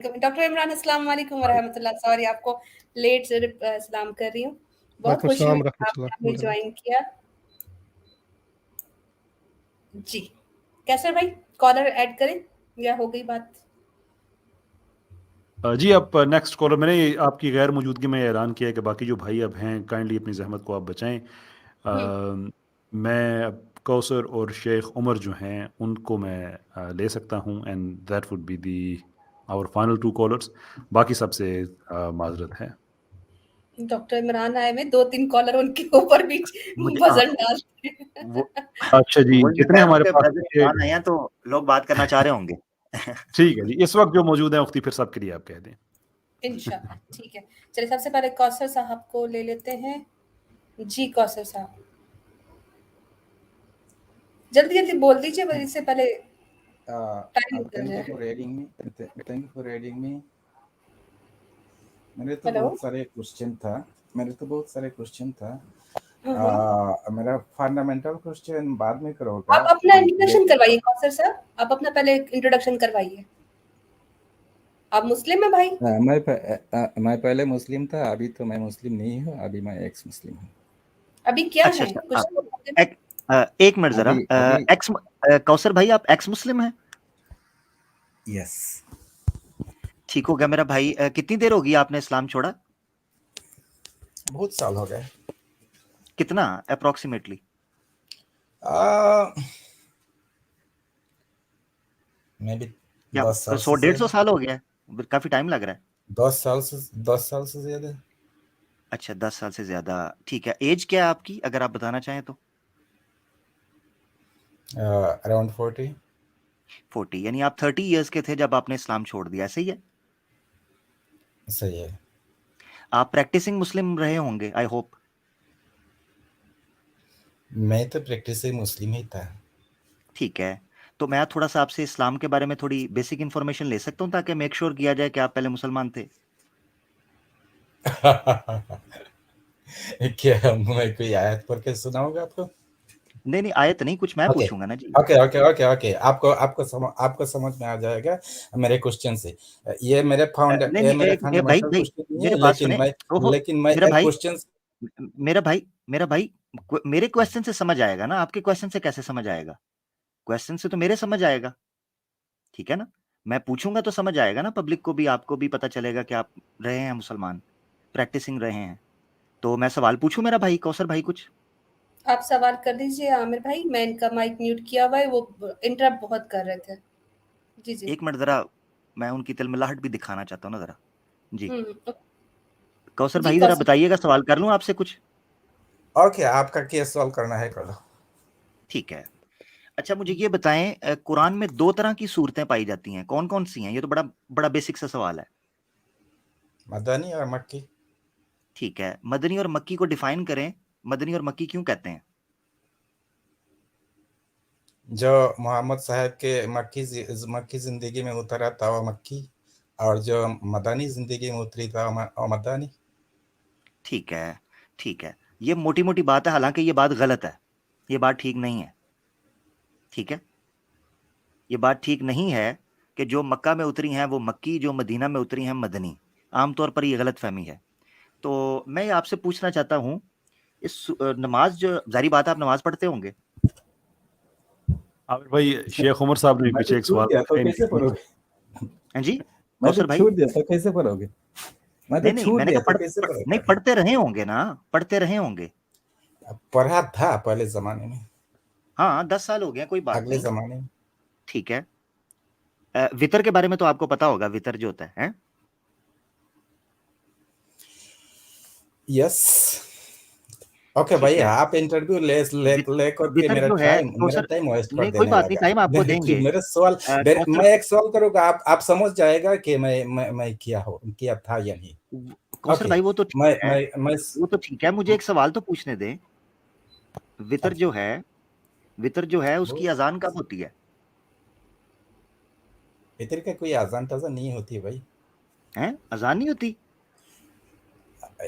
Doctor Imran, अस्सलाम वालेकुम वरहमतुल्लाह। Sorry आपको लेट से सलाम कर रही हूँ। बहुत खुशी हुई आपने हमें ज्वाइन किया। जी कैसर भाई, कॉलर ऐड करें या हो गई बात? जी आप नेक्स्ट कॉलर। मैंने आपकी गैर मौजूदगी में ऐलान किया कि बाकी जो भाई अब हैं काइंडली अपनी जहमत को आप बचाएं। मैं अब कौसर और शेख उमर जो हैं उनको मैं ले सकता हूं and that would be the our final 2 callers. बाकी सबसे माजरत है। डॉक्टर इमरान आए में 2-3 कॉलर उनके ऊपर भी वजन डालते हैं। अच्छा जी, जितने हमारे पास आए हैं तो लोग बात करना चाह रहे होंगे। ठीक है जी, इस वक्त जो मौजूद हैं उख्ती फिर सबके लिए आप कह दें इंशाल्लाह। ठीक है, चलिए सबसे पहले कौसर साहब को ले लेते हैं। जी कौसर साहब जल्दी जल्दी बोल दीजिए, वजह से पहले टाइम निकल जाए। थैंक यू फॉर रीडिंग मी। मेरे तो बहुत सारे क्वेश्चन था। मेरा फंडामेंटल क्वेश्चन बाद में करोगे। आप अपना इंट्रोडक्शन करवाइए कौसर साहब, आप अपना पहले इंट्रोडक्शन करवाइए। आप मुस्लिम है भाई? मैं पहले मुस्लिम था, अभी तो मैं मुस्लिम नहीं हूँ, अभी मैं एक्स मुस्लिम हूँ। अभी क्या है कुछ एक मिनट जरा। एक्स कौसर भाई, आप एक्स मुस्लिम हैं? यस। ठीक हो गया मेरा भाई। कितनी देर होगी आपने इस्लाम छोड़ा? बहुत साल हो गए। कितना अप्रोक्सीमेटली? मे बी 100-150 साल हो गया। काफी टाइम लग रहा है। 10 साल से ज्यादा। अच्छा 10 साल से ज्यादा। ठीक है, एज क्या है आपकी अगर आप बताना चाहें तो? अराउंड 40। यानी आप 30 इयर्स के थे जब आपने इस्लाम छोड़ दिया, सही है? सही है। आप प्रैक्टिसिंग मुस्लिम रहे होंगे आई होप। मैं तो प्रैक्टिसिंग मुस्लिम ही था। ठीक है, तो मैं थोड़ा सा आपसे इस्लाम के बारे में थोड़ी बेसिक इन्फॉर्मेशन ले सकता हूँ ताकि मेक श्योर किया जाए कि आप पहले मुसलमान थे। क्या मैं कोई आयत पढ़ के सुनाऊंगा आपको? नहीं आयत नहीं, कुछ मैं पूछूंगा ना जी। ओके आपको समझ में आ जाएगा मेरे क्वेश्चन से। ये मेरे फंडामेंटल क्वेश्चन है, लेकिन मैं एक क्वेश्चन मेरा भाई मेरे क्वेश्चन से समझ आएगा ना, आपके क्वेश्चन से कैसे समझ आएगा? क्वेश्चन से तो मेरे समझ आएगा, ठीक है ना? मैं पूछूंगा तो समझ आएगा ना, पब्लिक को भी आपको भी पता चलेगा कि आप रहे हैं मुसलमान, प्रैक्टिसिंग रहे हैं। तो मैं सवाल पूछूं मेरा भाई कौसर भाई? कुछ आप सवाल कर दीजिए आमिर भाई। मैं इनका माइक म्यूट किया हुआ है, वो इंटरप्ट बहुत कर रहे थे। जी एक मिनट जरा, मैं उनकी तिलमिलाहट भी दिखाना चाहता हूँ ना जरा। जी कौसर भाई जरा बताइएगा, सवाल कर लूं आपसे कुछ? ओके, आपका क्या सवाल करना है कर लो। ठीक है, अच्छा मुझे ये बताएं, कुरान में 2 तरह की सूरतें पाई जाती हैं, कौन कौन सी हैं? ये तो बड़ा बेसिक सा सवाल है। मदनी और मक्की। ठीक है, मदनी और मक्की को डिफाइन करें। मदनी और मक्की क्यों कहते हैं? जो मोहम्मद साहब के मक्की जिंदगी में उतरा था वो मक्की, और जो मदनी जिंदगी में उतरी था वो मदनी। ठीक है, ये मोटी मोटी बात है, हालांकि ये बात गलत है, ये बात ठीक नहीं है। ठीक है, ये बात ठीक नहीं है कि जो मक्का में उतरी हैं वो मक्की, जो मदीना में उतरी हैं मदनी। आमतौर पर ये गलत फहमी है। तो मैं आपसे पूछना चाहता हूं, इस नमाज, जो जारी बात है आप नमाज पढ़ते होंगे। आमिर भाई, शेख उमर साहब ने पीछे एक सवाल कैसे पढ़ोगे? हाँ जी कौसर भाई, छूट दिया तो कैसे पढ़ोगे? नहीं पढ़ते रहे होंगे ना, पढ़ते रहे होंगे। पढ़ा था पहले जमाने में। हाँ 10 साल हो गए, कोई बात अगले जमाने में। ठीक है, वितर के बारे में तो आपको पता होगा, वितर जो होता है? यस। ओके भाई, आप इंटरव्यू ले करके मेरा टाइम वेस्ट कर देने कोई बात नहीं, टाइम आपको देंगे। मेरा सवाल, मैं एक सवाल करूंगा, आप समझ जाएगा कि मैं किया था या नहीं। कौसर भाई वो तो ठीक है, मुझे एक सवाल तो पूछने दें। वितर जो है उसकी अजान कब होती है? वितर का कोई अजान तजान नहीं होती भाई। हैं, अजान नहीं होती?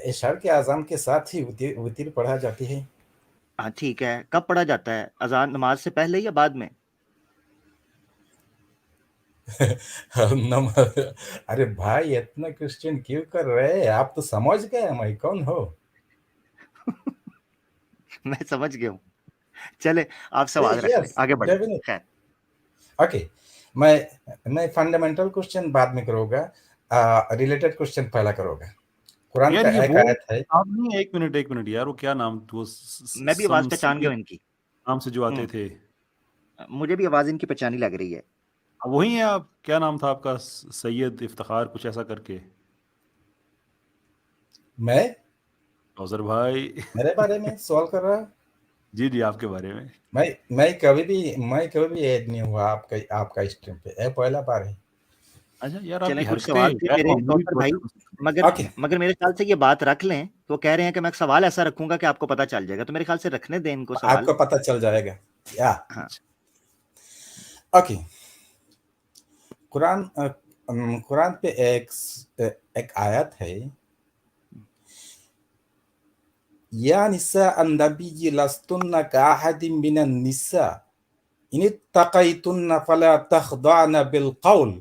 इशार के अजान के साथ ही वितर पढ़ा जाती है। हाँ ठीक है, कब पढ़ा जाता है? अजान नमाज से पहले या बाद में? नंबर, अरे भाई इतना क्वेश्चन क्यों कर रहे हैं? आप तो समझ गए मैं कौन हो। मैं समझ गया हूँ। चले आप सवाल रख लें, यस आगे बढ़े। डेफिनेट। खैर ओके, मैं फंडामेंटल क्वेश्चन बाद में करूँगा, रिलेटेड क्वेश्चन पहला करूँगा। कुरान यार का ये एक वो आयत है। आप नहीं, एक मिनट यार, वो क्या नाम वो मैं भी आवाज पहचान गया सैयद इनकी। नाम से जो आते थे, मुझे भी आवाज इनकी पहचानी लग रही है। वही है आप, क्या नाम था आपका? सैयद इफ्तिखार कुछ ऐसा करके। मैं कौसर भाई। मेरे बारे में सवाल कर रहा है? जी जी, आपके बारे में। मैं कभी भी ऐड नहीं हुआ आपका स्ट्रीम पे, ये पहला बार है। अच्छा यार, चलें आपकी कुछ सवाल हरकतें थे गैर मेरे मामूली कौसर बहुत भाई, हैं। मगर ओके मगर मेरे ख्याल से ये बात रख लें, तो कह रहे हैं कि मैं एक सवाल ऐसा रखूंगा कि आपको पता चल जाएगा, तो मेरे ख्याल से रखने दें इनको सवाल। आपको पता चल जाएगा या। हाँ ओके, कुरान कुरान पे एक आयत है, या निसा अन्नबी लस्तुन्ना काहदिम मिनन निसा इन इत्तक़ैतुन्ना फला तख़दअन बिल क़ौल।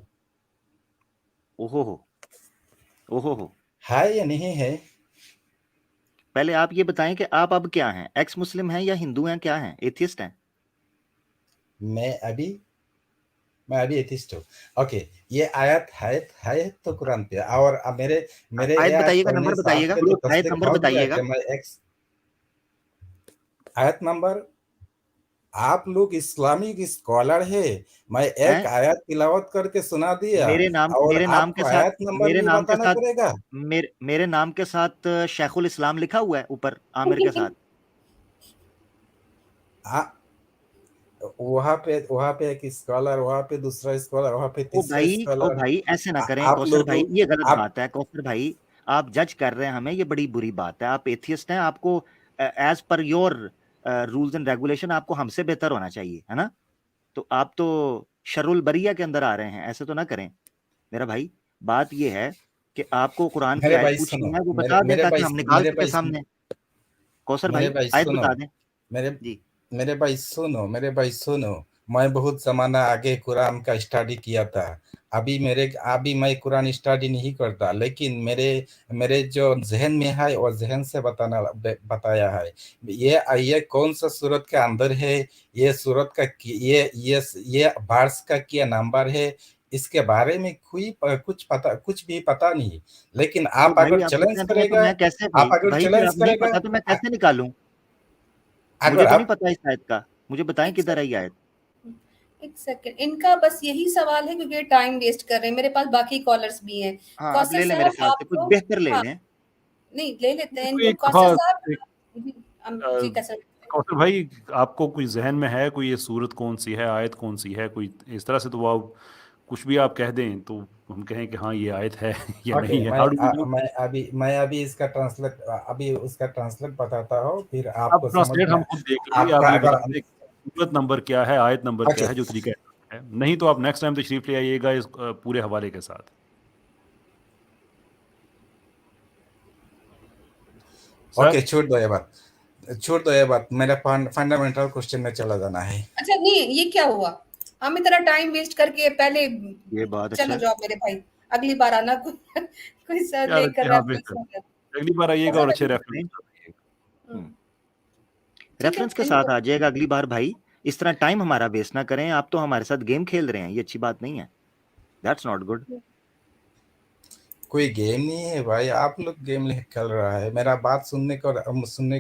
ओहो हो। है या नहीं है? पहले आप ये बताएं कि आप अब क्या हैं, एक्स मुस्लिम हैं या हिंदू हैं, क्या हैं, एथियस्ट हैं? मैं अभी एथिस्ट हूँ। ओके, ये आयत है तो कुरान पे, और अब मेरे ये आयत आयत बताइएगा, पढ़ने नंबर से बताइएगा, आपको तो आयत तस्दीक नंबर हो गया बताइएगा। कि मैं एक्स। आयत नंबर, आप लोग इस्लामिक स्कॉलर है, मैं एक हैं? आयत तिलावत करके सुना दिया और मेरे नाम के आपको साथ आयत नंबर मेरे भी नाम के बताना साथ पड़ेगा। मेरे नाम के साथ शेखुल इस्लाम लिखा हुआ है ऊपर आमिर के साथ। आ, वहाँ पे एक स्कॉलर, वहाँ पे दूसरा स्कॉलर, वहाँ पे तीसरा ओ स्कॉलर। भाई ऐसे ना करें आप कौसर लोग भाई, ये गलत आप बात है कौसर भाई। आप जज कर रहे हैं हमें, ये बड़ी बुरी बात है। आप एथियस्ट हैं, आपको as per your rules and regulation आपको हमसे बेहतर होना चाहिए, है ना? तो आप तो शरुल बरिया के अंदर आ रहे हैं, ऐसे तो ना करें मेरा भाई। बात ये है कि आपको कुरान की मेरे आयत भाई पूछी सुनो, है, वो बता दें ताकि हम निकाल मेरे सके भाई सामने। कौसर मेरे भाई भाई आयत सुनो, बता दें। मेरे जी मेरे भाई सुनो। मैं बहुत जमाना आगे कुरान का स्टडी किया था। अभी मैं कुरान स्टडी नहीं करता, लेकिन मेरे जो जहन में है और जहन से बताया है। ये कौन सा सूरत के अंदर है, ये सूरत का ये वर्स का क्या नंबर है, इसके बारे में कुछ भी पता नहीं। लेकिन तो आप भाई अगर आप बता चैलेंज रहे हैं, तो करेगा, मैं कैसे आप भाई अगर भाई फिर चैलेंज अब नहीं करेगा, पता तो मैं कैसे निकालूं? मुझे अगर तो नहीं आप पता इस आयत का, मुझे बताएं एक किधर है ये सेकंड, आयत। एक सेकंड, इनका बस यही सवाल है क्योंकि टाइम वेस्ट कर रहे हैं, मेरे पास बाकी कॉलर्स भी हैं। हाँ आप कौसर ले लें, मेरे साहब ख्याल से कुछ आपको, बेहतर ले हाँ लें। नहीं ले लेते हैं कोई इनको। एक कौसर हाँ, साहब एक, जी, जी अ, कैसे? कौसर भाई, आपको कोई जहन में है कोई ये सूरत कौन सी है, आयत कौन सी है, कोई इस तरह से? तो आप कुछ भी आप कह दें तो हम कहें कि हाँ ये आयत है या ओके, नहीं है। How do we know? मैं अभी इसका ट्रांसलेट, अभी उसका ट्रांसलेट बताता हूँ, फिर आप आपको समझ ट्रांसलेट में हम खुद देख लेंगे, आप आपका ये अगर। बता दें सूरत नंबर क्या है, आयत नंबर क्या ओके है, जो तरीका है। नहीं तो आप नेक्स्ट टाइम तशरीफ ले आइएगा इस पूरे हवाले के साथ। सर ओके, छोड़ दो ये बात, मेरा फंडामेंटल क्वेश्चन में चला जाना है। अच्छा नहीं, ये क्या हुआ? हम इतना टाइम वेस्ट करके पहले ये बात चलो अच्छा है। जाओ मेरे भाई, अगली बार आना कोई सर यार लेकर हाँ रेफरेंस बेहतर, वगैरह। अगली बार आइएगा कौसर और अच्छे भाई, रेफरेंस। हम्म, ठीक है रेफरेंस के साथ इनको। आ जाएगा अगली बार भाई। इस तरह टाइम हमारा वेस्ट ना करें, आप तो हमारे साथ गेम खेल रहे हैं, ये अच्छी बात नहीं है। That's not good. कोई गेम नहीं है भाई, आप लोग गेम खेल रहा है। मेरा बात सुनने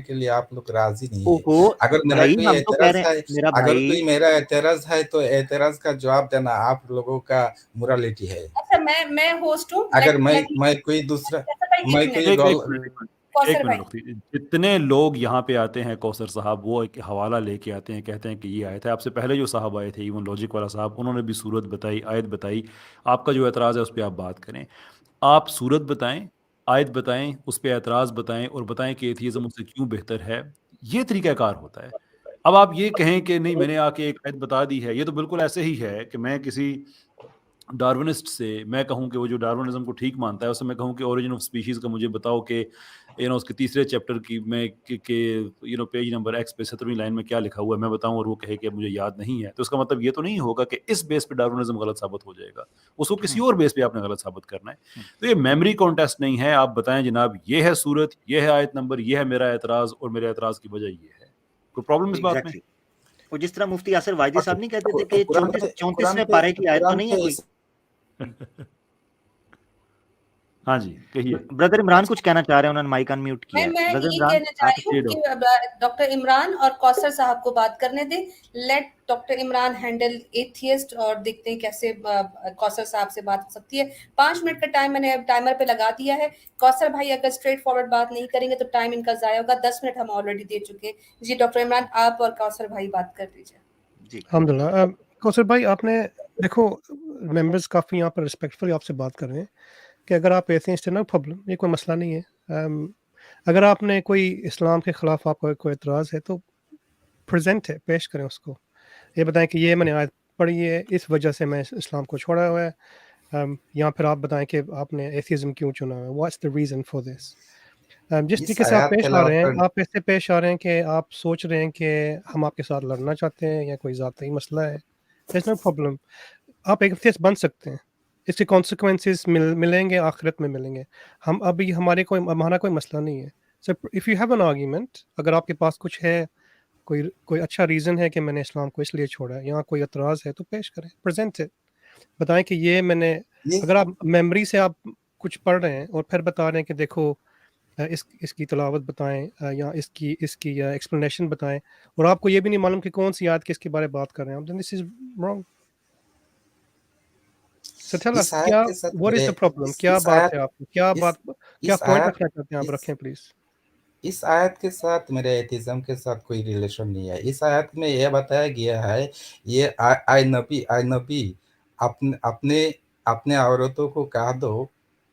के लिए आप लोग राजी नहीं है। ओहो अगर मेरा भाई, कोई हम तो कह एतराज रहे है, हैं मेरा अगर भाई। कोई मेरा एतराज है तो एतराज का जवाब देना आप लोगों का मोरालिटी है। अच्छा मैं होस्ट हूँ, अगर लेट मैं लेट मैं कोई दूसरा, कैसर भाई एक मैं कोई मिनट, एक गल एक मिनट, एक मिनट, कौसर एक मिनट भाई रुकती। जितने लोग यहाँ पे आते हैं कौसर साहब, वो एक हवाला लेके आते हैं, कहते हैं कि ये आयत है। आपसे पहले जो साहब आए थे, इवन लॉजिक वाला साहब, उन्होंने भी सूरत बताई, आयत बताई। आपका जो एतराज़ है उस पर आप बात करें। आप सूरत बताएं, आयत बताएं, उस पर एतराज़ बताएं और बताएं कि एथीज़म उससे क्यों बेहतर है। ये तरीक़ाकार होता है। अब आप ये कहें कि नहीं मैंने आके एक आयत बता दी है, ये तो बिल्कुल ऐसे ही है कि मैं किसी डार्विनिस्ट से मैं कहूं कि वो जो डार्विनिज्म को ठीक मानता है, उससे मैं कहूं कि ओरिजिन ऑफ स्पीशीज़ का मुझे बताओ कि उसके तीसरे चैप्टर की में के पेज नंबर एक्स पे 17वीं लाइन में क्या लिखा हुआ है, मैं बताऊं और वो कहे कि मुझे याद नहीं है, तो उसका मतलब ये तो नहीं होगा कि इस बेस पे डार्विनिज्म गलत साबित हो जाएगा, उसको किसी और बेस पे आपने गलत साबित करना है। तो ये मेमोरी कॉन्टेस्ट नहीं है। आप बताएं जनाब, ये है सूरत, ये है आयत नंबर, ये है मेरा एतराज़ और मेरे एतराज़ की वजह ये है। कोई प्रॉब्लम इस बात में? और जिस तरह मुफ्ती यासिर वाइदी साहब नहीं कहते थे कि 34वें पारे की आयत तो नहीं है कोई। हाँ जी, कहिए। ब्रदर इमरान कुछ कहना चाह रहे हैं, उन्होंने माइक अनम्यूट किया है। मैं ब्रदर ये इमरान, कहना चाह रही हूँ कि डॉक्टर इमरान और कौसर साहब को बात करने दें। Let doctor Imran handle atheist और देखते हैं कैसे कौसर साहब से बात हो सकती है। 5 मिनट का टाइम मैंने टाइमर पे लगा दिया है। कौसर भाई अगर स्ट्रेट फॉरवर्ड बात नहीं करेंगे तो टाइम इनका जाया होगा। 10 मिनट हम ऑलरेडी दे चुके हैं। जी डॉक्टर इमरान, आप और कौसर भाई बात कर लीजिए। अल्हम्दुलिल्लाह। कौसर भाई, आपने देखो मेंबर्स काफ़ी यहाँ पर रिस्पेक्टफुली आपसे बात कर रहे हैं कि अगर आप एथियस्ट है, नो प्रॉब्लम, ये कोई मसला नहीं है। अगर आपने कोई इस्लाम के ख़िलाफ़ आपका कोई एतराज़ है तो प्रेजेंट है, पेश करें उसको। ये बताएं कि ये मैंने आयत पढ़ी है, इस वजह से मैं इस्लाम को छोड़ा हुआ है, या फिर आप बताएं कि आपने एथियज़म क्यों चुना है, what's the reason for this. जिस तरीके से आप पेश आ रहे हैं, आप ऐसे पेश आ रहे हैं कि आप सोच रहे हैं कि हम आपके साथ लड़ना चाहते हैं या कोई ज़ाती मसला है। देयर इज़ नो प्रॉब्लम, आप एक एथियस्ट बन सकते हैं, इसके कॉन्सिक्वेंसेस मिलेंगे, आखिरत में मिलेंगे। हम अभी हमारा कोई मसला नहीं है। So if you have an argument, अगर आपके पास कुछ है, कोई अच्छा रीज़न है कि मैंने इस्लाम को इसलिए छोड़ा है, यहाँ कोई एतराज़ है तो पेश करें, प्रेजेंट इट। बताएं कि ये मैंने, अगर आप मेमोरी से आप कुछ पढ़ रहे हैं और फिर बता रहे हैं कि देखो इसकी तिलावत बताएं, या इसकी एक्सप्लेनेशन बताएं, और आपको ये भी नहीं मालूम कि कौन सी आयत किसके बारे में बात कर रहे हैं आप, then this is wrong. So tell us, क्या व्हाट इज द प्रॉब्लम, क्या बात है आपकी, क्या पॉइंट रखना चाहते हैं आप, रखें प्लीज। इस आयत के साथ मेरे एथिज्म के साथ कोई रिलेशन नहीं है। इस आयत में यह बताया गया है, ये आय नबी अपने अपने अपने औरतों को कहा दो,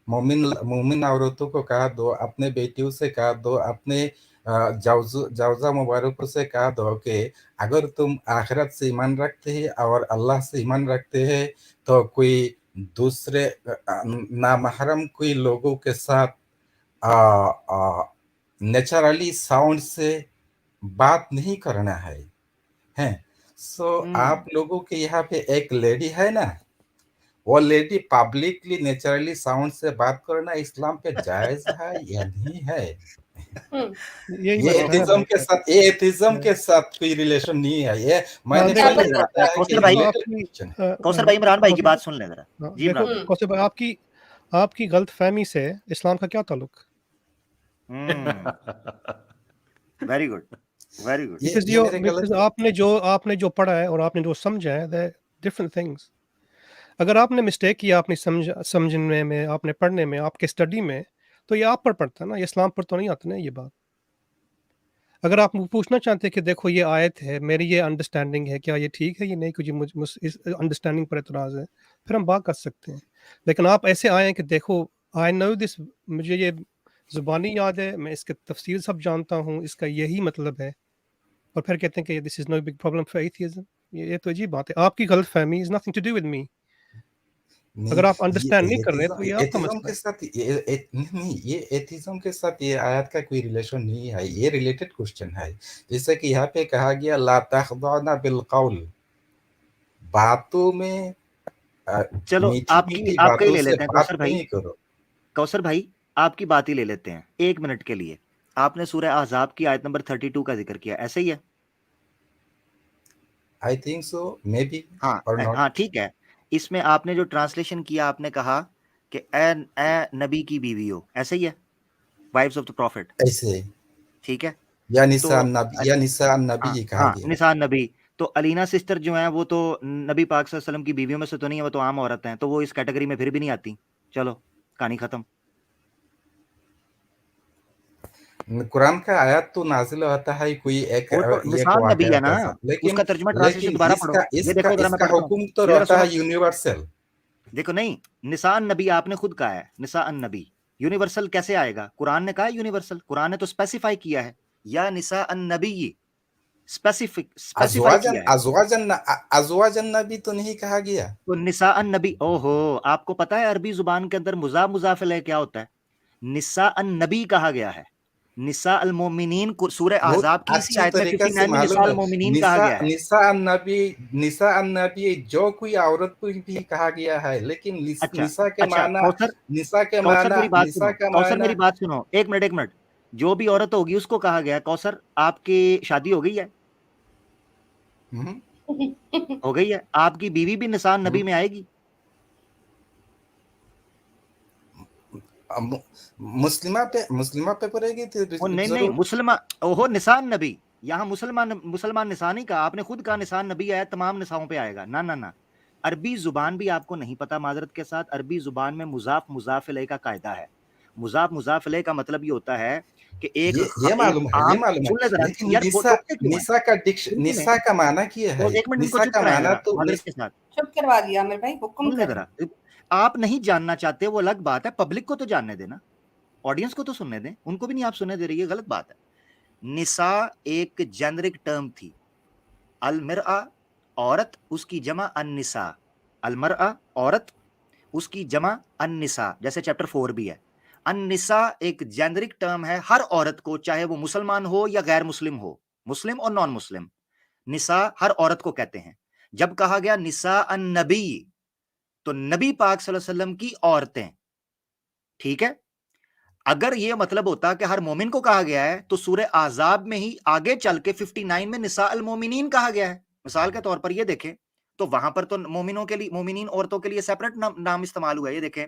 मोमिन औरतों को कहा दो, अपने बेटियों से कहा दो, अपने जावजा मुबारकों से कहा दो कि अगर तुम आखिरत से ईमान रखते हैं और अल्लाह से ईमान रखते हैं तो कोई दूसरे नामहरम कोई लोगों के साथ नेचुरली साउंड से बात नहीं करना है, हैं। सो आप लोगों के यहाँ पे एक लेडी है ना, वो लेडी पब्लिकली नेचुरली साउंड से बात करना इस्लाम पे जायज है या नहीं है? ये एथिज्म के साथ कोई रिलेशन नहीं है। ये मैंने कौसर भाई इमरान भाई की बात सुन ले जरा। जी देखो कौसर भाई, आपकी गलतफहमी से इस्लाम का क्या ताल्लुक? Very good, very good. Because आपने जो पढ़ा है और आपने जो समझा है, दैट डिफरेंट थिंग्स। अगर आपने मिस्टेक किया अपनी समझने में, आपने पढ़ने में, आपके स्टडी में, तो ये आप पर पड़ता है ना, ये इस्लाम पर तो नहीं आता ना ये बात। अगर आप पूछना चाहते हैं कि देखो ये आयत है, मेरी ये अंडरस्टैंडिंग है, क्या ये ठीक है, ये नहीं, कुछ मुझ इस अंडरस्टैंडिंग पर एतराज़ है, फिर हम बात कर सकते हैं। लेकिन आप ऐसे आए हैं कि देखो आई नो दिस, मुझे ये ज़ुबानी याद है, मैं इसके तफसील सब जानता हूँ, इसका यही मतलब है, और फिर कहते हैं कि this is no big problem for atheism. ये तो अजीब बात है। आपकी गलतफहमी is nothing to do with me. अगर आप अंडरस्टैंड नहीं कर रहे तो ये आपका मसला के साथ ये एथिज्म के साथ ये आयत का कोई रिलेशन नहीं है, ये रिलेटेड क्वेश्चन है। जैसे कि यहाँ पे कहा गया ला तखदाना बिल कौल, बातों में चलो आपकी आपका ही ले लेते हैं कौसर भाई। करो कौसर भाई, आपकी बात ही ले लेते हैं 1 मिनट के लिए। आपने सूरह अहज़ाब की आयत नंबर 32 का जिक्र किया, ऐसे ही है? I think so, may be. हाँ ठीक है। इसमें आपने जो ट्रांसलेशन किया, आपने कहा कि ए नबी की बीवी हो, ऐसे ही है? वाइफ्स ऑफ द प्रॉफिट, ऐसे, ठीक है। या निसान नबी कहा गया। निसान नबी। तो अलीना सिस्टर जो है वो तो नबी पाक सल्लल्लाहु अलैहि वसल्लम की बीवियों में से तो नहीं है, वो तो आम औरत हैं, तो वो इस कैटेगरी में फिर भी नहीं आती। चलो कहानी खत्म। कुरान का आयत तो नाजिल होता है कोई एक निसान नबी है ना, उसका तर्जुमा ट्रांसलेशन दोबारा पढ़ो। ये देखो जरा, मैं हुक्म तो रहता है यूनिवर्सल। देखो नहीं, निसान नबी आपने खुद कहा है, निसान नबी यूनिवर्सल कैसे आएगा? कुरान ने कहा यूनिवर्सल, कुरान ने तो स्पेसिफाई किया है या निसान नबी, स्पेसिफाई किया है। अज़वाजन नबी तो नहीं कहा गया। तो निसा अन नबी, ओहो, आपको पता है अरबी जुबान के अंदर मुजाफ मुजाफ इलैह क्या होता है? निसा अन नबी कहा गया है। निसा अल मोमिनीन को सूरह बहुत अहज़ाब की इसी अच्छी आयत में तरीका से 59 में निसा मालूम अल है। मोमिनीन कहा गया है। निसा अन नबी जो कोई औरत को भी कहा गया है, लेकिन अच्छा निसा के माना, कौसर, निसा के कौसर माना, मेरी बात निसा सुनो, का कौसर माना। मेरी बात सुनो, एक मिनट, जो भी औरत होगी उसको कहा गया है। कौसर, आपकी शादी हो गई है? हो गई है। आपकी बीवी भी निसान नबी में आएगी? मुस्लिमा पे पड़ेगी तो नहीं जरूर। मुसलमान, ओहो, निसान नबी, यहाँ मुसलमान निसान ही कहा आपने, खुद कहा निसान नबी आया, तमाम निसाओं पे आएगा। ना ना ना, अरबी जुबान भी आपको नहीं पता, माजरत के साथ। अरबी जुबान में मुजाफ मुजाफ इलैह का कायदा है। मुजाफ मुजाफ इलैह का मतलब ये होता है कि ये मालूम है, ये मालूम है, सुन ले जरा लेकिन यार, वो टोकते क्यों हैं? निसा का माना क्या है? तो एक मिनट इनको निसा चुप का कराएं माना जरा, तो माजरत के साथ। चुप करवा दिया आमिर भाई, हुक्म सुन ले करें। जरा, आप नहीं जानना चाहते वो अलग बात है, पब्लिक को तो जानने देना, ऑडियंस को तो सुनने दें, उनको भी नहीं आप सुनने दे रही है, गलत बात है। निसा एक जेनरिक टर्म थी। अलमरआ औरत, उसकी जमा अन्निसा। अलमरआ औरत, उसकी जमा अन्निसा, जैसे चैप्टर 4 भी है। अन्निसा एक जेनरिक टर्म है हर औरत को, चाहे वो मुसलमान हो या गैर मुस्लिम हो, मुस्लिम और नॉन मुस्लिम, निसा हर औरत को कहते हैं। जब कहा गया निसा अन नबी, तो नबी पाक सल्लल्लाहु अलैहि वसल्लम की औरतें, ठीक है। अगर यह मतलब होता कि हर मोमिन को कहा गया है, तो सूरह आजाब में ही आगे चल के 59 में निसा अल मोमिनीन कहा गया है। मिसाल के तौर पर ये देखें, तो वहां पर तो मोमिनों के लिए, मोमिनीन औरतों के लिए सेपरेट नाम इस्तेमाल हुआ है। ये देखें,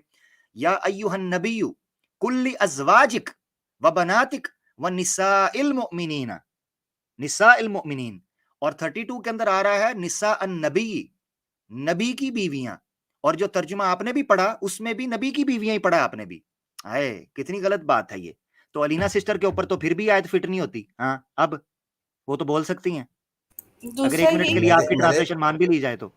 या अय्युहन नबिय्यु कुल्ली अज़वाजिक व बनातिक व निसाइल मुमिनीन, निसाइल मुमिनीन। और 32 के अंदर आ रहा है निसा अन नबी, नबी की बीवियां। और जो तर्जुमा आपने भी पढ़ा उसमें भी नबी की बीवियां ही पढ़ा आपने भी। हाय, कितनी गलत बात है ये। तो अलीना सिस्टर के ऊपर तो फिर भी आयत फिट नहीं होती। हाँ, अब वो तो बोल सकती हैं, अगर दूसरा एक मिनट के ये लिए आपकी ट्रांसलेशन मान भी ली जाए तो।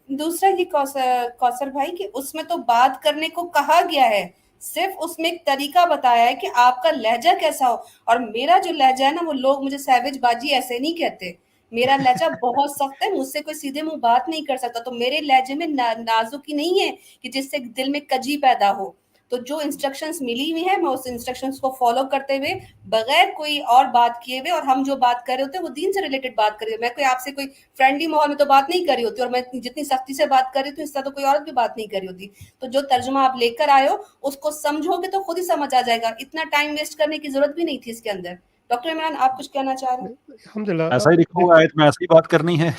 दूसरा ये कौसर भाई कि उसमें तो बात करने को कहा गया है, सिर्फ उसमें एक तरीका बताया है कि आपका लहजा कैसा हो। और मेरा जो लहजा है ना, वो लोग मुझे सैवेज बाजी ऐसे नहीं कहते। मेरा लहजा बहुत सख्त है, मुझसे कोई सीधे मुंह बात नहीं कर सकता। तो मेरे लहजे में नाजुकी नहीं है कि जिससे दिल में कजी पैदा हो। तो जो इंस्ट्रक्शंस मिली हुई है, मैं उस इंस्ट्रक्शंस को फॉलो करते हुए, बगैर कोई और बात किए हुए, और हम जो बात कर रहे होते हैं वो दीन से रिलेटेड बात कर रही हूँ। मैं कोई आपसे कोई फ्रेंडली माहौल में तो बात नहीं कर रही होती, और मैं जितनी सख्ती से बात कर रही हूँ, इस तरह तो कोई औरत भी बात नहीं कर रही होती। तो जो तर्जुमा आप लेकर आए हो, उसको समझोगे तो खुद ही समझ आ जाएगा। इतना टाइम वेस्ट करने की जरूरत भी नहीं थी इसके अंदर। डॉक्टर इमरान, आप कुछ कहना चाह रहे हैं? अल्हम्दुलिल्लाह। ऐसा ही लिखा हुआ आयत में ऐसी बात करनी है।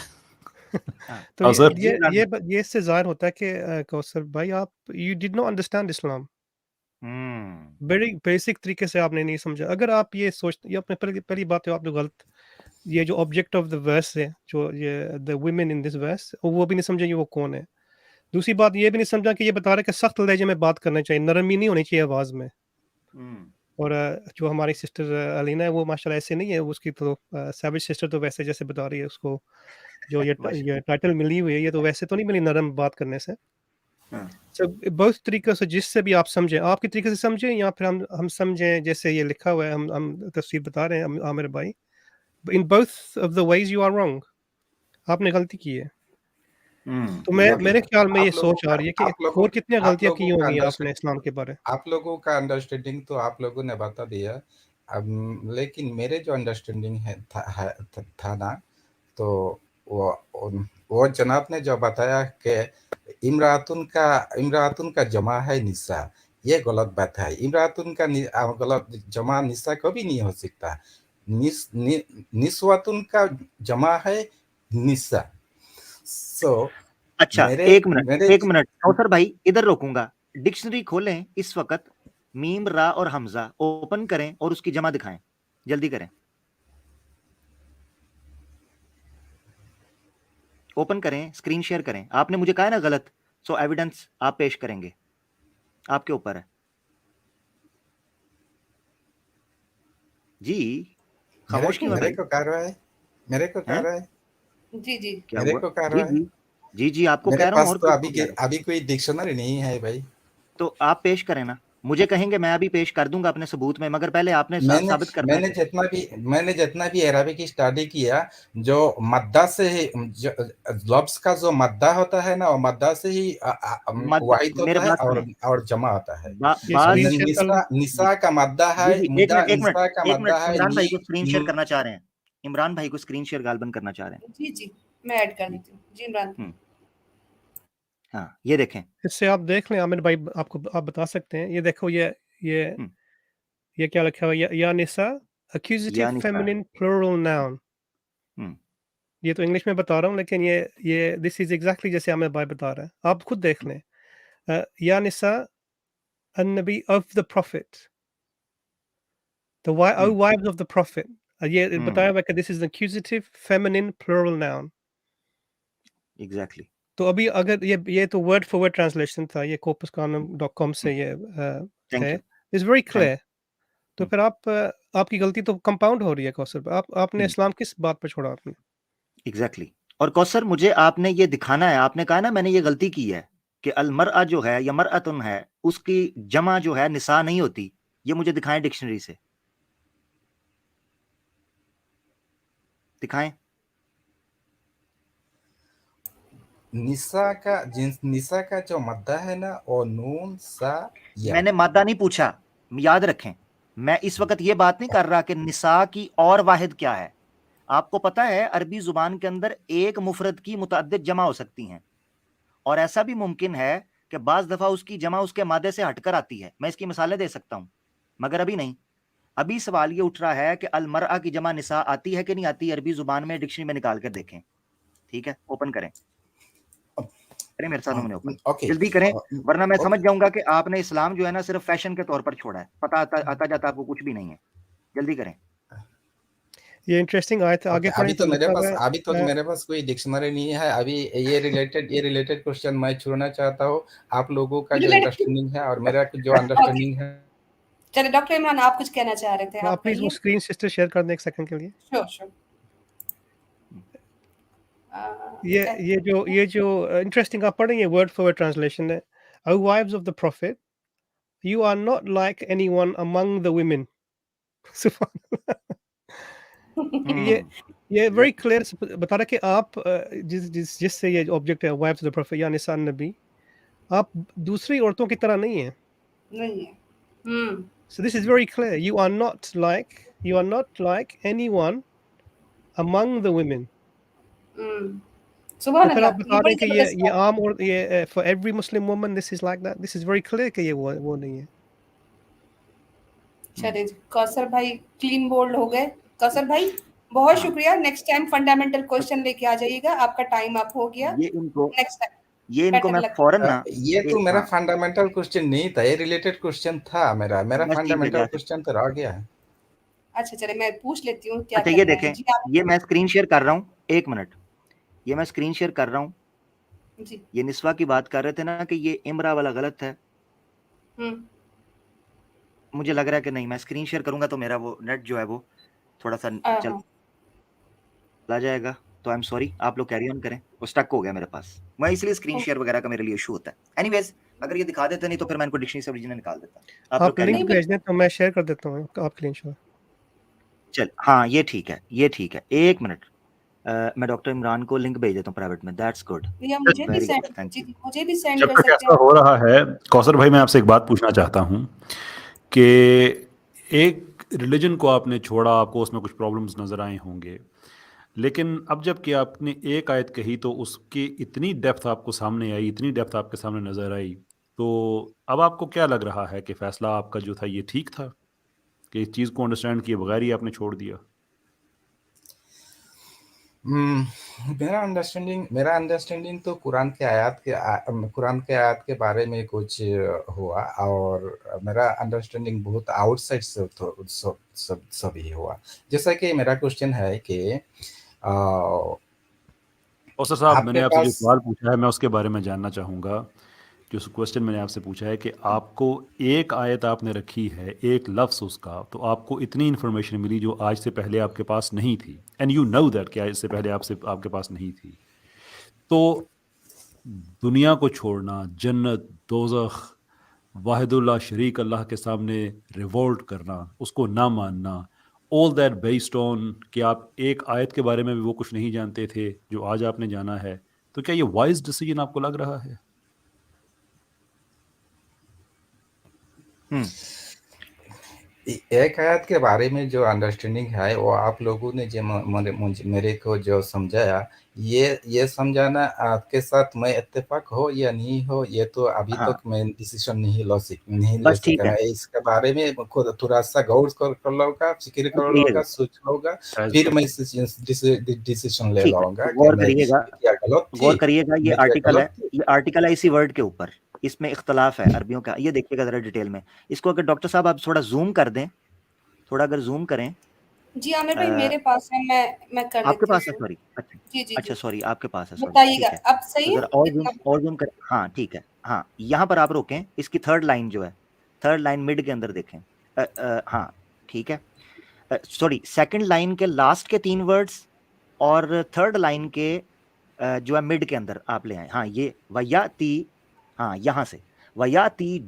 तो अजहर ये इससे ज़ाहिर होता है कि कौसर भाई, आप यू डिड नॉट अंडरस्टैंड इस्लाम। बड़ी बेसिक तरीके से आपने नहीं समझा। अगर आप ये सोचते, ये अपने पहली बात है आप जो गलत, ये जो ऑब्जेक्ट ऑफ द वर्स है, जो ये the women in this verse, वो भी नहीं समझे ये वो कौन है। दूसरी बात ये भी नहीं समझा कि ये बता रहे कि सख्त लहजे में बात करना चाहिए, नरमी नहीं होनी चाहिए आवाज़ में। और जो हमारी सिस्टर अलीना है, वो माशाल्लाह ऐसे नहीं है, उसकी तो सैविज सिस्टर तो वैसे जैसे बता रही है उसको, जो ये टाइटल मिली हुई है, ये तो वैसे तो नहीं मिली नरम बात करने से। बहुत तरीके से, जिससे भी आप समझें, आपके तरीके से समझें, या फिर हम समझें जैसे ये लिखा हुआ है, हम तफसीर बता रहे हैं आमिर भाई। In both of the ways you are wrong, आपने गलती की है। तो मेरे ख्याल में ये सोच आ रही है कि और कितनी गलतियां की होंगी आपने इस्लाम के बारे। आप लोगों का अंडरस्टैंडिंग तो आप लोगों ने बता दिया। अब लेकिन मेरे जो अंडरस्टैंडिंग था ना, तो वो जनाब ने जो बताया कि इमरातुन का जमा है निसा, ये गलत बात है। इमरातुन का गलत जमा निसा कभी नहीं हो सकता। निस्वतुन का जमा है निसा। अच्छा, एक मिनट कौसर भाई, इधर रोकूंगा। डिक्शनरी खोलें इस वक्त, मीम, रा और हमजा ओपन करें और उसकी जमा दिखाएं, जल्दी करें, ओपन करें, स्क्रीन शेयर करें। आपने मुझे कहा है ना गलत, सो एविडेंस आप पेश करेंगे, आपके ऊपर है जी। खामोश क्यों है? मेरे को कर रहा है जी जी, क्या मेरे हुआ? को कर रहा है। जी आपको मेरे कह रहा हूँ। पास और तो अभी कोई डिक्शनरी नहीं है भाई। तो आप पेश करें ना, मुझे कहेंगे मैं अभी पेश कर दूंगा अपने सबूत में, मगर पहले आपने साबित करना है। मैंने जितना भी अरबिक स्टडी किया, जो मद्दा से ही लफ्ज का जो मद्दा होता है ना, वो मद्दा से ही वाहिद मेरे होता है बात सुने, और जमा होता है। निसा का मद्दा है, एक मिनट इमरान भाई को स्क्रीन शेयर करना चाह रहे हैं, इमरान भाई को स्क्रीन शेयर गालबन करना चाह रहे हैं। जी जी मैं ऐड कर देती हूँ जी इमरान। हाँ ये देखें, इससे आप देख लें आमिर भाई, आपको आप बता सकते हैं। ये देखो, ये क्या लिखा हुआ है, या निसा एक्यूजेटिव फेमिनिन प्लूरल नाउन। ये तो इंग्लिश में बता रहा हूँ, लेकिन ये दिस इज एग्जैक्टली जैसे आमिर भाई बता रहा है, आप खुद देख लें। या निसा अन्नबी of the prophet, the wives of the prophet, ये बताया हुआ कि this is accusative feminine plural noun. Exactly. तो अभी अगर ये तो वर्ड फॉर वर्ड ट्रांसलेशन था, ये corpuscanum.com से ये है, इज वेरी क्लियर। तो फिर आपकी गलती तो कंपाउंड हो रही है कौसर। आपने इस्लाम किस बात पर छोड़ा आपने? एग्जैक्टली। और कौसर मुझे आपने ये दिखाना है, आपने कहा ना मैंने ये गलती की है कि अलमरअ जो है या मरअतुन है, उसकी जमा जो है निसा नहीं होती, ये मुझे दिखाएं डिक्शनरी से, दिखाएं। निसा का जो मद्दा है ना, वो नून सा या। मैंने मादा नहीं पूछा, याद रखें, मैं इस वक्त ये बात नहीं कर रहा कि निसा की और वाहिद क्या है। आपको पता है अरबी जुबान के अंदर एक मुफरद की मुतअद्दिद जमा हो सकती हैं, और ऐसा भी मुमकिन है कि बाज दफा उसकी जमा उसके मादे से हटकर आती है। मैं इसकी मिसालें दे सकता हूं, मगर अभी नहीं। अभी सवाल ये उठ रहा है कि अलमरअ की जमा निसा आती है कि नहीं आती अरबी जुबान में, डिक्शनरी में निकाल कर देखें। ठीक है, ओपन करें, करें मेरे साथ उन्होंने ओपन, जल्दी करें, वरना मैं समझ जाऊंगा कि आपने इस्लाम जो है ना सिर्फ फैशन के तौर पर छोड़ा है, पता आता जाता आपको कुछ भी नहीं है। जल्दी करें। ये इंटरेस्टिंग आयत है, आगे अभी तो मेरे पास कोई डिक्शनरी नहीं है। अभी ये रिलेटेड क्वेश्चन मैं छोड़ना चाहता हूँ। आप लोगों का जो अंडरस्टैंडिंग है और मेरा जो अंडरस्टैंडिंग है। चलिए डॉक्टर इमरान, आप कुछ कहना चाह रहे थे, आप प्लीज वो स्क्रीन सिस्टर शेयर कर दें एक सेकंड के लिए। श्योर। ये जो इंटरेस्टिंग आप पढ़ेंगे, वर्ड फॉर वर्ड ट्रांसलेशन है, O wives of the prophet, you are not like anyone among the women. ये वेरी क्लियर बता रहा है कि आप जिससे ये ऑब्जेक्ट है वाइफ्स ऑफ द प्रॉफिट या निसा नबी, आप दूसरी औरतों की तरह नहीं है। So this is very clear. You are not like anyone among the women. सुभान तो फिर आप अल्लाह, बता रहे हैं कि ये आम और ये for every Muslim woman this is like that. This is very clear कि ये वो नहीं है। चलिए कौसर भाई क्लीन बोल्ड हो गए। कौसर भाई बहुत शुक्रिया, नेक्स्ट टाइम फंडामेंटल क्वेश्चन लेके आ जाइएगा, आपका टाइम अप हो गया। ये इनको मैं फौरन ना, ये तो मेरा फंडामेंटल क्वेश्चन नहीं था, ये रिलेटेड क्वेश्चन था। मेरा फंडामेंटल क्वेश्चन तो रह गया है। अच्छा चलिए मैं पूछ लेती हूँ क्या। अच्छा ये देखें, ये मैं स्क्रीन शेयर कर रहा हूँ, एक मिनट, ये मैं स्क्रीन शेयर कर रहा हूँ जी। ये निस्वा की बात कर रहे थे ना कि ये इमरा वाला गलत है। मुझे लग रहा है कि नहीं, मैं स्क्रीन शेयर करूंगा तो मेरा वो नेट जो है वो थोड़ा सा चला जाएगा, तो आई एम सॉरी, आप लोग कैरी ऑन करें, वो स्टक हो गया मेरे पास। मैं इसलिए स्क्रीन शेयर वगैरह का मेरे लिए इशू होता है। एनीवेज अगर ये दिखा देते नहीं तो फिर मैं इनको डिक्शनरी से ओरिजिनल निकाल देता। आप लिंक भेज दें तो मैं शेयर कर देता हूँ आपके लिए इंशाल्लाह। चल हाँ ये ठीक है, ये ठीक है, एक मिनट, मैं डॉक्टर इमरान को लिंक भेज देता हूँ प्राइवेट में। दैट्स गुड, मुझे भी सेंड जब तक ऐसा हो रहा है कौसर भाई, मैं आपसे एक बात पूछना चाहता हूँ कि एक रिलीजन को आपने छोड़ा, आपको उसमें कुछ प्रॉब्लम्स नज़र आए होंगे, लेकिन अब जब कि आपने एक आयत कही तो उसकी इतनी डेप्थ आपको सामने आई, इतनी डेप्थ आपके सामने नज़र आई, तो अब आपको क्या लग रहा है कि फ़ैसला आपका जो था ये ठीक था कि इस चीज़ को अंडरस्टैंड किए बगैर ही आपने छोड़ दिया? मेरा अंडरस्टैंडिंग तो कुरान के आयत के बारे में कुछ हुआ, और मेरा अंडरस्टैंडिंग बहुत आउटसाइड से सब ही हुआ। जैसा कि मेरा क्वेश्चन है कि कौसर साहब, मैंने आपसे जो सवाल पूछा है मैं उसके बारे में जानना चाहूँगा। जो क्वेश्चन मैंने आपसे पूछा है कि आपको एक आयत आपने रखी है, एक लफ्ज़ उसका, तो आपको इतनी इन्फॉर्मेशन मिली जो आज से पहले आपके पास नहीं थी, एंड यू नो दैट कि आज से पहले आपके पास नहीं थी। तो दुनिया को छोड़ना, जन्नत, दोज़ख, वाहिदुल्लाह शरीक अल्लाह के सामने रिवोल्ट करना, उसको ना मानना, ऑल दैट बेस्ड ऑन कि आप एक आयत के बारे में भी वो कुछ नहीं जानते थे जो आज आपने जाना है, तो क्या ये वाइज डिसीजन आपको लग रहा है? एक आयत के बारे में जो अंडरस्टैंडिंग है वो आप लोगों ने जो मेरे को जो समझाया, ये समझाना आपके साथ मैं इत्तेफाक हो या नहीं हो, ये तो अभी हाँ, तक मैं डिसीजन नहीं ले बस ठीक सका है, है। इसके बारे में खुद थोड़ा सा गौर कर लूंगा, फिक्र गौर कर करिएगा, लूंगा, सोच लूंगा, शायद फिर मैं बात डिसीजन ले ठीक है, लूंगा तो कि गौर मैं करिएगा, क्या गलत थी, गौर करिएगा, ये मैं क्या आर्टिकल है, गलत थी। ये आर्टिकल है इसी वर्ड के ऊपर, इसमें इख्तलाफ है अरबियों का, ये देखिएगा जरा डिटेल में। इसको अगर डॉक्टर साहब आप थोड़ा जूम कर दें, थोड़ा अगर जूम करें, जी आमिर भाई अ, मेरे पास है, मैं कर आपके लेती हूँ पास है, zoom। सॉरी, अच्छा, जी जी अच्छा जी सॉरी, आपके पास है, सॉरी, बताइएगा, ठीक है, अब सही तो है जरा इतना? और जूम कर, हाँ ठीक है, हाँ यहाँ पर आप रोकें, इसकी थर्ड लाइन जो है, थर्ड लाइन मिड के अंदर देखें, हाँ ठीक है, सॉरी, सेकंड लाइन के लास्ट के 3 वर्ड्स और थर्ड लाइन के जो है मिड के अंदर आप ले आए, हाँ ये वयाती, हाँ यहाँ से वयाती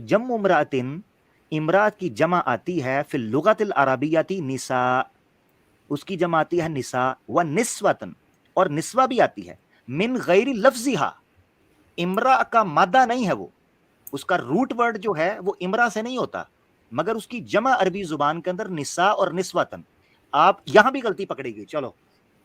जम्मुम्रातिन, इमरात की जमा आती है फिल लुगतिल अरबियती निसा, उसकी जमा आती है निसा, व निस्वतन, और निस्वा भी आती है, मिन गैरी लफ्जिहा, इमरा का मादा नहीं है वो, उसका रूट वर्ड जो है वो इमरा से नहीं होता, मगर उसकी जमा अरबी जुबान के अंदर निसा और निस्वतन। आप यहां भी गलती पकड़ी गई, चलो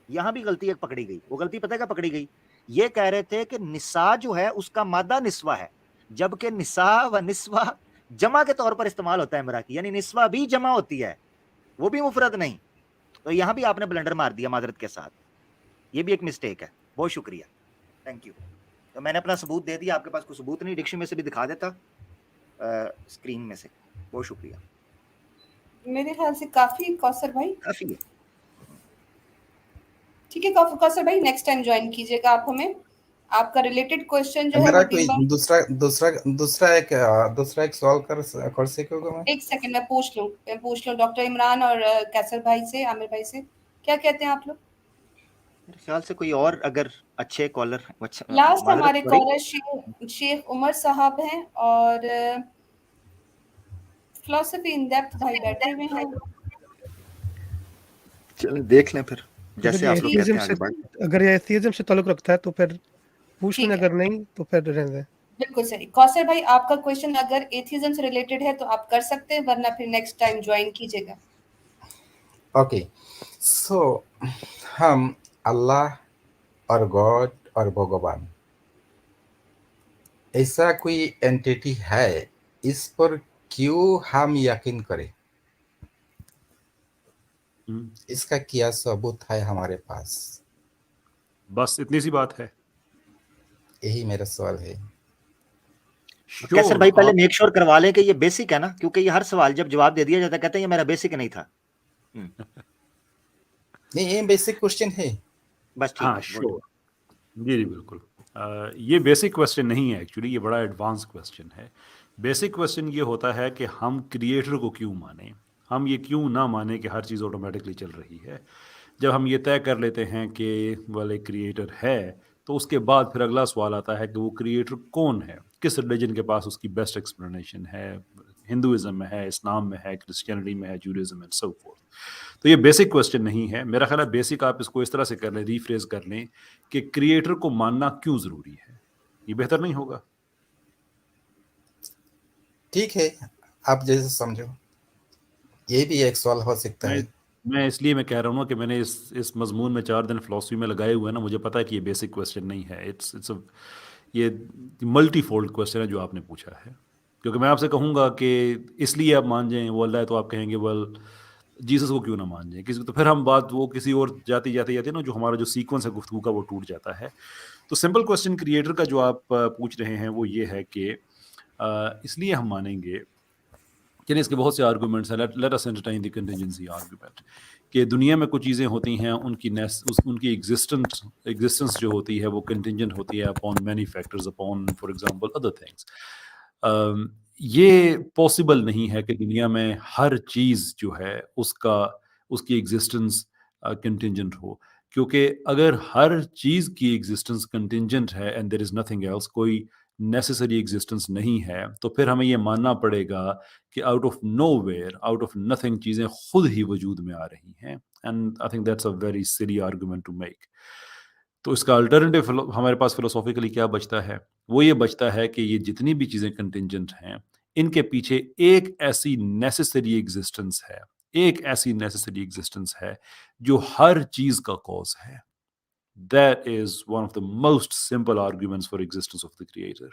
यहां भी गलती एक पकड़ी गई, वो गलती पता है क्या पकड़ी गई, ये कह रहे थे कि निसा जो है उसका मादा निस्वा है, जबकि निसा व निस्वा जमा के तौर पर इस्तेमाल होता है इमरा की, यानी निस्वा भी जमा होती है, वो भी मुफरद नहीं, तो यहां भी आपने ब्लंडर मार दिया माजरत के साथ, ये भी एक मिस्टेक है, बहुत शुक्रिया, थैंक यू। तो मैंने अपना सबूत दे दिया, आपके पास कोई सबूत नहीं, डिक्शनरी में से भी दिखा देता, स्क्रीन में से, बहुत शुक्रिया, मेरे ख्याल से काफी कौसर भाई, काफी है। ठीक है कौसर भाई, नेक्स्ट टाइम ज्वाइन कीजिएगा आप हमें, आपका रिलेटेड क्वेश्चन जो है मेरा वो कोई डिबंक। दूसरा एक सवाल कर सकोगे मैं? एक सेकंड मैं पूछ लूं डॉक्टर इमरान और कैसर भाई से, आमिर भाई से, क्या कहते हैं आप लोग? मेरे ख्याल से कोई और अगर अच्छे कॉलर, अच्छा लास्ट माजरत हमारे सॉरी, कॉलर शेख उमर साहब हैं और फिलोसफी इन डेप्थ भाई बैठे हुए हैं। चलो देख लें फिर, अगर जैसे ये आप लोग कहते एथियज्म हैं से आगे बढ़। अगर ये एथियज्म से ताल्लुक रखता है तो फिर पूछ लें, ठीक है, अगर नहीं तो फिर रहने दें। बिल्कुल सही कौसर भाई, आपका क्वेश्चन अगर एथिज्म से रिलेटेड है तो आप कर सकते हैं, वरना फिर नेक्स्ट टाइम ज्वाइन कीजिएगा। ओके, सो हम अल्लाह और गॉड और भगवान ऐसा कोई एंटिटी है, इस पर क्यों हम यकीन करें? इसका क्या सबूत है हमारे पास? बस इतनी सी बात है। यही मेरा सवाल है। कैसर भाई पहले मेक श्योर करवा लें कि ये बेसिक है ना, क्योंकि ये हर सवाल जब जवाब दे दिया जाता है कहते हैं ये मेरा बेसिक नहीं था। नहीं, ये बेसिक क्वेश्चन है। बस ठीक हाँ है, श्योर, जी जी बिल्कुल। ये बेसिक क्वेश्चन नहीं है एक्चुअली, ये बड़ा एडवांस क्वेश्चन है। बेसिक क्वेश्चन ये होता है कि हम क्रिएटर को क्यों माने, हम ये क्यों ना माने कि हर चीज़ ऑटोमेटिकली चल रही है। जब हम ये तय कर लेते हैं कि वाल एक क्रिएटर है, तो उसके बाद फिर अगला सवाल आता है कि वो क्रिएटर कौन है, किस रिलीजन के पास उसकी बेस्ट एक्सप्लेनेशन है, हिंदुइज्म में है, इस्लाम में है, क्रिश्चियनिटी में है, जूडाइज्म एंड सो फोर्थ। तो ये बेसिक क्वेश्चन नहीं है मेरा ख्याल है। बेसिक आप इसको इस तरह से कर लें, रीफ्रेज कर लें कि क्रिएटर को मानना क्यों ज़रूरी है, ये बेहतर नहीं होगा? ठीक है, आप जैसे समझो, ये भी एक सवाल हो सकता है। मैं इसलिए मैं कह रहा हूँ ना कि मैंने इस मजमून में 4 दिन फिलॉसफी में लगाए हुए हैं ना, मुझे पता है कि ये बेसिक क्वेश्चन नहीं है। इट्स ये मल्टी फोल्ड क्वेश्चन है जो आपने पूछा है। क्योंकि मैं आपसे कहूँगा कि इसलिए आप मान जाएं वो अल्लाह है, तो आप कहेंगे वेल जीसस को क्यों ना मान जाएं किसी, तो फिर हम बात वो किसी और जाते जाते ना, जो हमारा जो सीक्वेंस है गुफ्तगू का वो टूट जाता है। तो सिंपल क्वेश्चन क्रिएटर का जो आप पूछ रहे हैं वो ये है कि इसलिए हम मानेंगे कि इसके बहुत से आर्गूमेंट्स हैं। Let us entertain the contingency argument कि दुनिया में कुछ चीज़ें होती हैं, उनकी एग्जिस्टेंस जो होती है वो कंटिजेंट होती है upon many factors, upon for example other things. ये पॉसिबल नहीं है कि दुनिया में हर चीज़ जो है उसकी एग्जिस्टेंस कंटिजेंट हो, क्योंकि अगर हर चीज़ की एग्जिस्टेंस कंटिजेंट है and there is nothing else, कोई नेसेसरी एग्जिस्टेंस नहीं है, तो फिर हमें ये मानना पड़ेगा कि out of nowhere, out of nothing चीज़ें खुद ही वजूद में आ रही हैं। And I think that's a very silly argument to make. तो इसका अल्टरनेटिव हमारे पास फिलोसॉफिकली क्या बचता है? वो ये बचता है कि ये जितनी भी चीज़ें कंटिंजेंट हैं, इनके पीछे एक ऐसी नेसेसरी एग्जिस्टेंस है, एक ऐसी नेसेसरी एग्जिस्टेंस है जो हर चीज़ का कॉज है। That is one of the most simple arguments for existence of the creator.